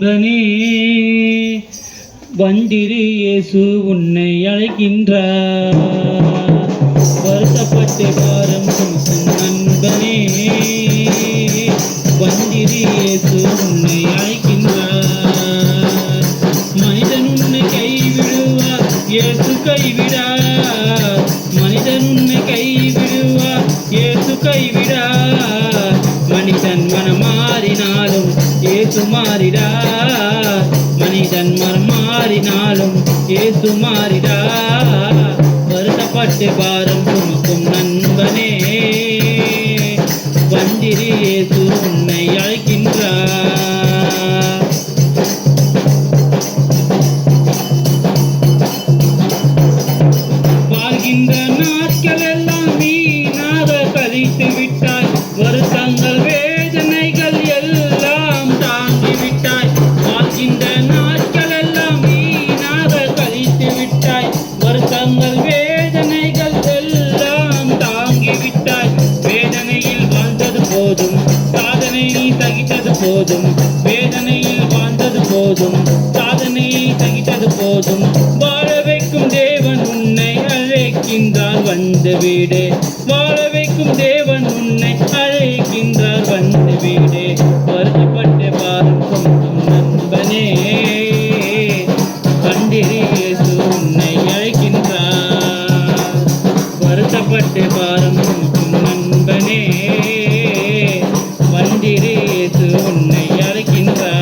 நண்பனே வந்திரு, இயேசு உன்னை அழைக்கின்றார். வருத்தப்பட்டு பாரம் சுமக்கும் நண்பனே வந்திரு, இயேசு உன்னை அழைக்கின்றார். மனிதன் உன்னை கைவிடுவார், இயேசு கைவிடார். மனிதன் உன்னை கைவிடுவார், இயேசு கைவிடார். மனிதன் மனம் மாறினாலும் இயேசு மாறிடார். மனிதன் மனம் மாறினாலும் இயேசு மாறிடார். வருத்தப்பட்டு பாரம் சுமக்கும் நண்பனே வந்திரு, இயேசு உன்னை அழைக்கின்றார். வாழ்கின்ற நாட்கள் எல்லாம் வீணாக கழித்து விட்டாய். வருத்தங்கள் வேதனைகள் எல்லாம் தாங்கி விட்டாய். வாழ்கின்ற நாட்கள் எல்லாம் வீணாக கழித்து விட்டாய். வருத்தங்கள் வேதனைகள் எல்லாம் தாங்கி விட்டாய். வேதனையில் வாழ்ந்தது போதும், சாதனை சகித்தது போதும். வேதனையில் வாழ்ந்தது போதும், சாதனை சகித்தது போதும். வாழ வைக்கும் தேவன் உன்னை அழைக்கின்றார், வந்து வீடு. வாழ வைக்கும் தேவன் உன்னை அழைக்கின்றார், வந்து வீடு. வருத்தப்பட்டு பாரம் சுமக்கும் நண்பனே வந்திரு, இயேசு உன்னை அழைக்கின்றார். வருத்தப்பட்டு பாரம் சுமக்கும் நண்பனே வந்திரு, இயேசு உன்னை அழைக்கின்றார்.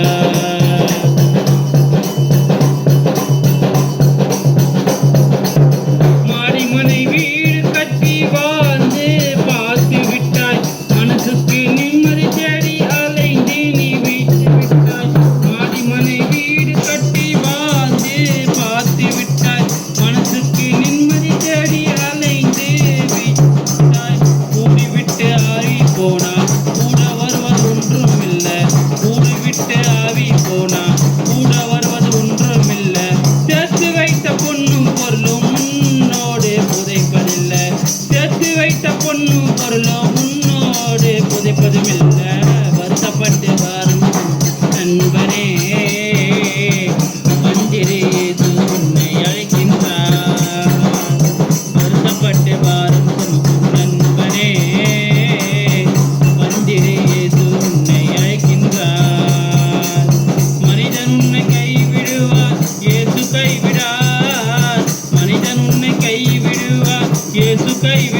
மாடிமனை வீடு கட்டி வாழ்ந்து பார்த்து விட்டாய். மனசுக்கு நிம்மதி தேடி அலைந்து நீ வீட்டு விட்டாய். மாடிமனை வீடு கட்டி வாழ்ந்து பார்த்து விட்டாய். மனசுக்கு நிம்மதி தேடி அலைந்து விட்டாய். கூடிவிட்டு ஆவி போனா கூட வருவது ஒன்றும் இல்லை. கூடிவிட்டு ஆவி போனா கூட வருவது ஒன்றும் இல்லை. சேர்த்து வைத்த பொண்ணும் பொருளும் உன்னோடு புதைப்பதில்லை. சேர்த்து வைத்த பொண்ணும் பொருளும் உன்னோடு புதைப்பதும் இல்லை. வருத்தப்பட்டு வாரும் நண்பனே வந்திரு, இயேசு உன்னை அழைக்கின்றார். வருத்தப்பட்டு வாரும் நண்பனே வந்திரு, இயேசு உன்னை அழைக்கின்றார். மனிதன் உன்னை கைவிடுவார், இயேசு கைவிடார். மனிதன் உன்னை கைவிடுவார், இயேசு கைவிடார்.